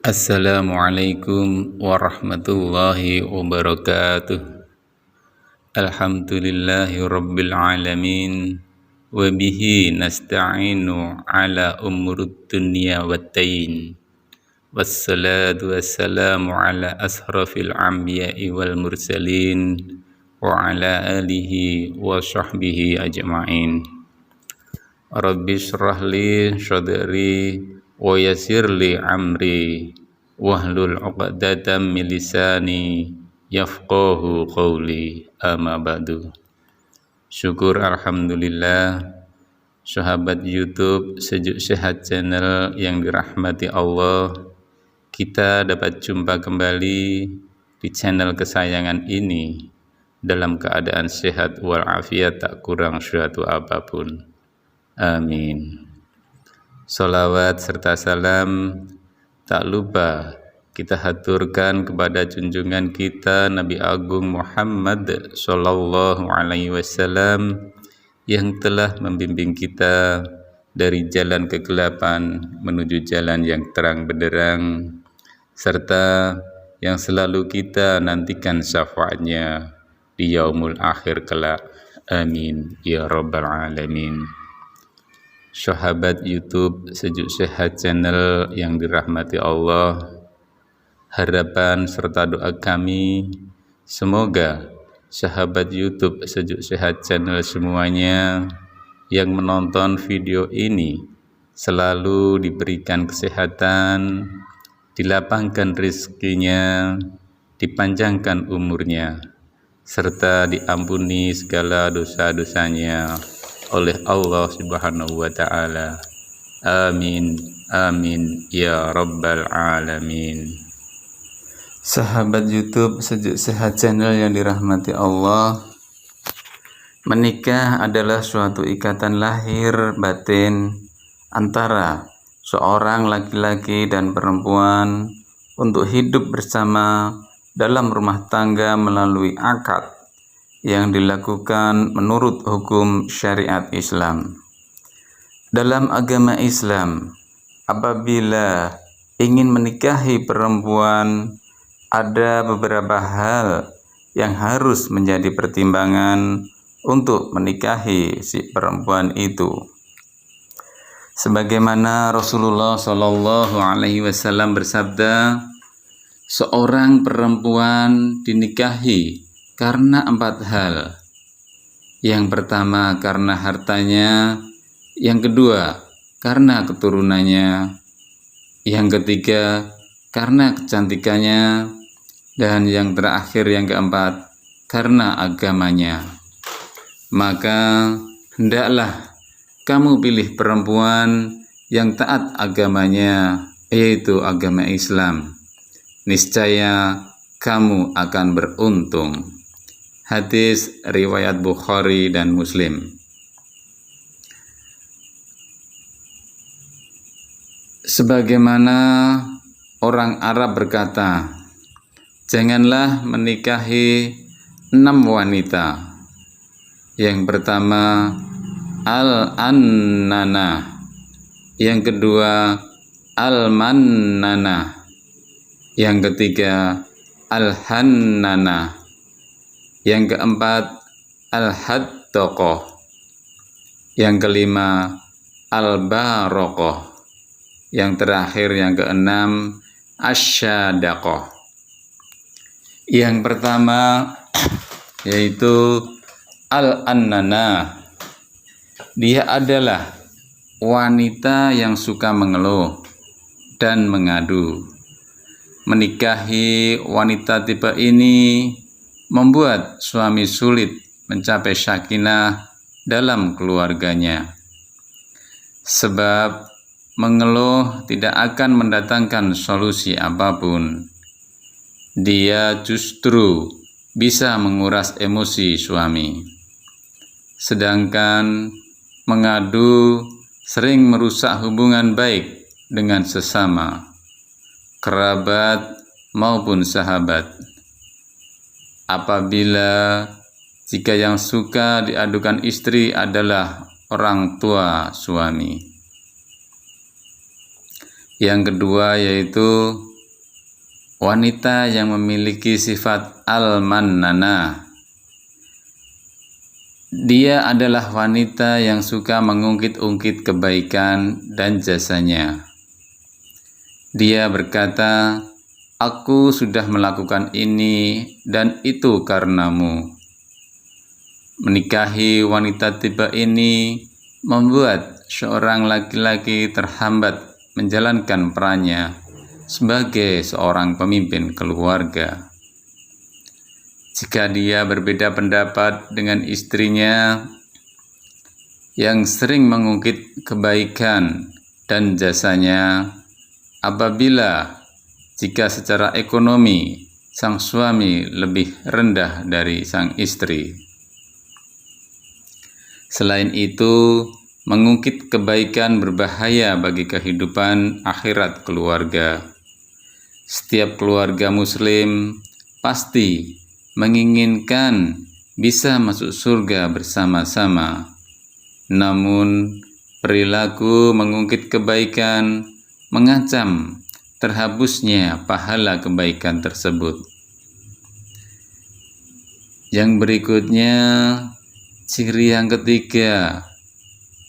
Assalamualaikum warahmatullahi wabarakatuh. Alhamdulillahi rabbil alamin. Wa bihi nasta'inu ala umurud dunya waddin. Wassalatu wassalamu ala ashrafil anbiya'i wal mursalin wa ala alihi wa sahbihi ajma'in. Rabbi shrah li sadri wa yassir li amri wahlul 'uqdatam min lisani yafqahu qawli, amma ba'du. Syukur alhamdulillah, sahabat YouTube Sejuk Sehat Channel yang dirahmati Allah, kita dapat jumpa kembali di channel kesayangan ini dalam keadaan sehat walafiat, tak kurang suatu apapun. Amin. Salawat serta salam tak lupa kita haturkan kepada junjungan kita Nabi Agung Muhammad Sallallahu Alaihi Wasallam yang telah membimbing kita dari jalan kegelapan menuju jalan yang terang benderang, serta yang selalu kita nantikan syafaatnya di yaumul akhir kelak. Amin ya rabbal alamin. Sahabat YouTube Sejuk Sehat Channel yang dirahmati Allah, harapan serta doa kami semoga sahabat YouTube Sejuk Sehat Channel semuanya yang menonton video ini selalu diberikan kesehatan, dilapangkan rezekinya, dipanjangkan umurnya, serta diampuni segala dosa-dosanya oleh Allah Subhanahu wa Ta'ala. Amin, amin ya rabbal alamin. Sahabat YouTube Sejuk Sehat Channel yang dirahmati Allah, menikah adalah suatu ikatan lahir batin antara seorang laki-laki dan perempuan untuk hidup bersama dalam rumah tangga melalui akad yang dilakukan menurut hukum syariat Islam. Dalam agama Islam, apabila ingin menikahi perempuan, ada beberapa hal yang harus menjadi pertimbangan untuk menikahi si perempuan itu. Sebagaimana Rasulullah Shallallahu Alaihi Wasallam bersabda, seorang perempuan dinikahi karena 4 hal. Yang pertama karena hartanya, yang kedua karena keturunannya, yang ketiga karena kecantikannya, dan yang terakhir yang keempat karena agamanya. Maka hendaklah kamu pilih perempuan yang taat agamanya, yaitu agama Islam. Niscaya kamu akan beruntung. Hadis riwayat Bukhari dan Muslim. Sebagaimana orang Arab berkata, janganlah menikahi 6 wanita. Yang pertama al-annana, yang kedua al-mannana, yang ketiga al-hannana, yang keempat al-haddaqah, yang kelima al-baraqah, yang terakhir yang keenam asyadaqah. Yang pertama yaitu al-annana. Dia adalah wanita yang suka mengeluh dan mengadu. Menikahi wanita tipe ini membuat suami sulit mencapai sakinah dalam keluarganya. Sebab mengeluh tidak akan mendatangkan solusi apapun. Dia justru bisa menguras emosi suami. Sedangkan mengadu sering merusak hubungan baik dengan sesama, kerabat maupun sahabat. Apabila jika yang suka diadukan istri adalah orang tua suami. Yang kedua yaitu wanita yang memiliki sifat al-mannanah. Dia adalah wanita yang suka mengungkit-ungkit kebaikan dan jasanya. Dia berkata, "Aku sudah melakukan ini dan itu karenamu." Menikahi wanita tipe ini membuat seorang laki-laki terhambat menjalankan perannya sebagai seorang pemimpin keluarga. Jika dia berbeda pendapat dengan istrinya yang sering mengungkit kebaikan dan jasanya, apabila jika secara ekonomi sang suami lebih rendah dari sang istri. Selain itu, mengungkit kebaikan berbahaya bagi kehidupan akhirat keluarga. Setiap keluarga muslim pasti menginginkan bisa masuk surga bersama-sama. Namun, perilaku mengungkit kebaikan mengancam terhapusnya pahala kebaikan tersebut. Yang berikutnya, ciri yang ketiga,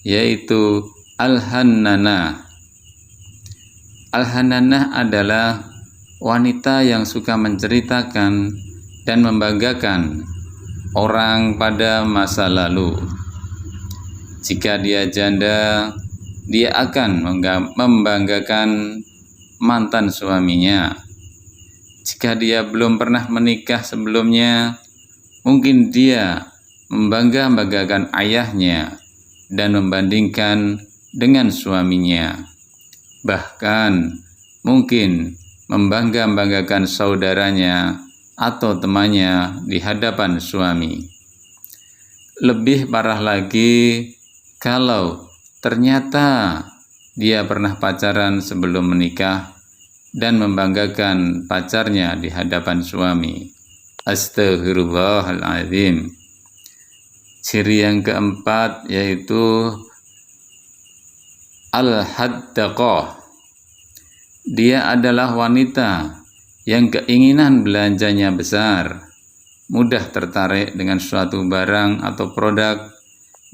yaitu al-hannanah. Al-hannanah adalah wanita yang suka menceritakan dan membanggakan orang pada masa lalu. Jika dia janda, dia akan membanggakan mantan suaminya. Jika dia belum pernah menikah sebelumnya, mungkin dia membangga-banggakan ayahnya dan membandingkan dengan suaminya. Bahkan mungkin membangga-banggakan saudaranya atau temannya di hadapan suami. Lebih parah lagi kalau ternyata dia pernah pacaran sebelum menikah dan membanggakan pacarnya di hadapan suami. Astaghfirullahaladzim. Ciri yang keempat yaitu al-haddaqah. Dia adalah wanita yang keinginan belanjanya besar, mudah tertarik dengan suatu barang atau produk,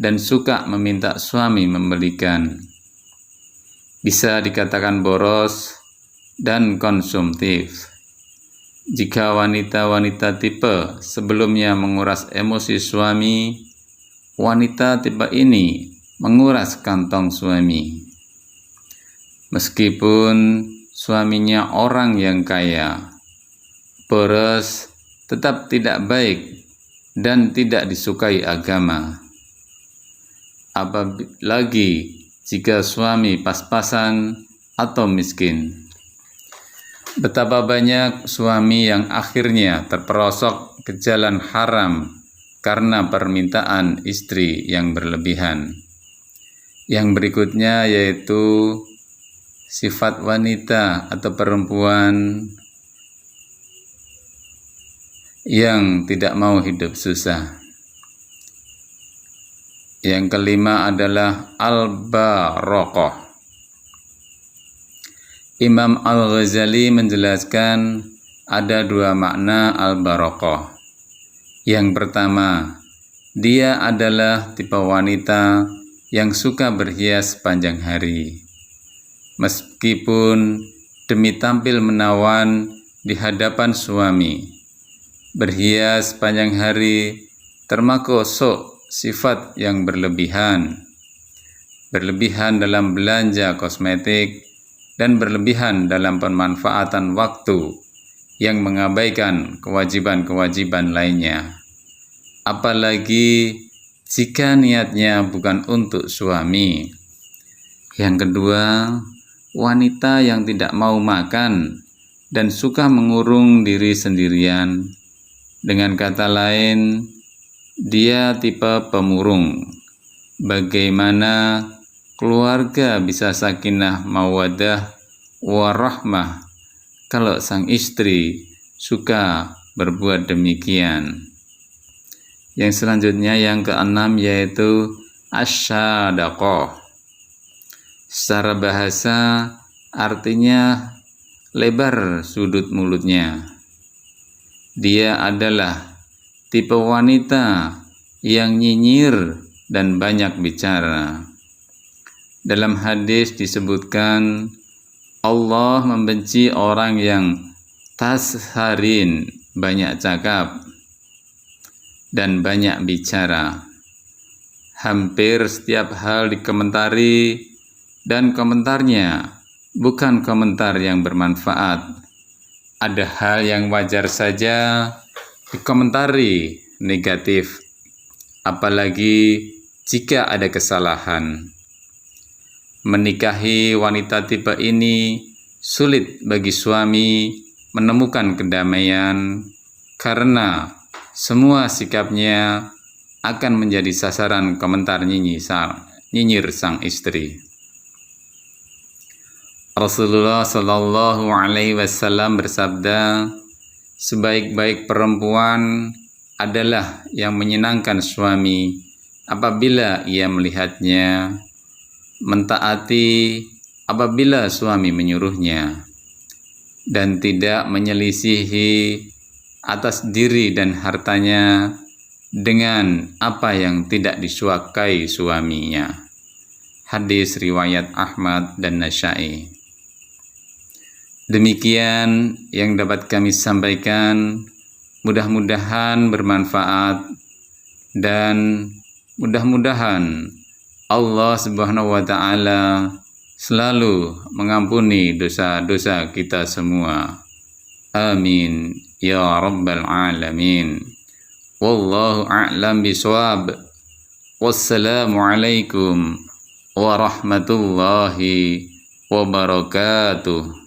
dan suka meminta suami membelikan. Bisa dikatakan boros dan konsumtif. Jika wanita-wanita tipe sebelumnya menguras emosi suami, wanita tipe ini menguras kantong suami. Meskipun suaminya orang yang kaya, boros tetap tidak baik dan tidak disukai agama. Apalagi jika suami pas-pasan atau miskin. Betapa banyak suami yang akhirnya terperosok ke jalan haram karena permintaan istri yang berlebihan. Yang berikutnya yaitu sifat wanita atau perempuan yang tidak mau hidup susah. Yang kelima adalah al-barokah. Imam Al-Ghazali menjelaskan ada dua makna al-barokah. Yang pertama, dia adalah tipe wanita yang suka berhias sepanjang hari. Meskipun demi tampil menawan di hadapan suami, berhias sepanjang hari termasuk sifat yang berlebihan dalam belanja kosmetik, dan berlebihan dalam pemanfaatan waktu yang mengabaikan kewajiban-kewajiban lainnya. Apalagi jika niatnya bukan untuk suami. Yang kedua, wanita yang tidak mau makan dan suka mengurung diri sendirian. Dengan kata lain, dia tipe pemurung. Bagaimana keluarga bisa sakinah mawaddah warahmah kalau sang istri suka berbuat demikian? Yang selanjutnya yang keenam yaitu asyadaqah. Secara bahasa artinya lebar sudut mulutnya. Dia adalah tipe wanita yang nyinyir dan banyak bicara. Dalam hadis disebutkan, Allah membenci orang yang tasharin, banyak cakap, dan banyak bicara. Hampir setiap hal dikomentari, dan komentarnya bukan komentar yang bermanfaat. Ada hal yang wajar saja dikomentari negatif, apalagi jika ada kesalahan. Menikahi wanita tipe ini sulit bagi suami menemukan kedamaian karena semua sikapnya akan menjadi sasaran komentar nyinyir sang istri. Rasulullah Shallallahu Alaihi Wasallam bersabda, sebaik-baik perempuan adalah yang menyenangkan suami apabila ia melihatnya, mentaati apabila suami menyuruhnya, dan tidak menyelisihi atas diri dan hartanya dengan apa yang tidak disukai suaminya. Hadis riwayat Ahmad dan Nasa'i. Demikian yang dapat kami sampaikan, mudah-mudahan bermanfaat dan mudah-mudahan Allah Subhanahu wa Ta'ala selalu mengampuni dosa-dosa kita semua. Amin ya rabbal alamin. Wallahu a'lam bishawab. Wassalamualaikum warahmatullahi wabarakatuh.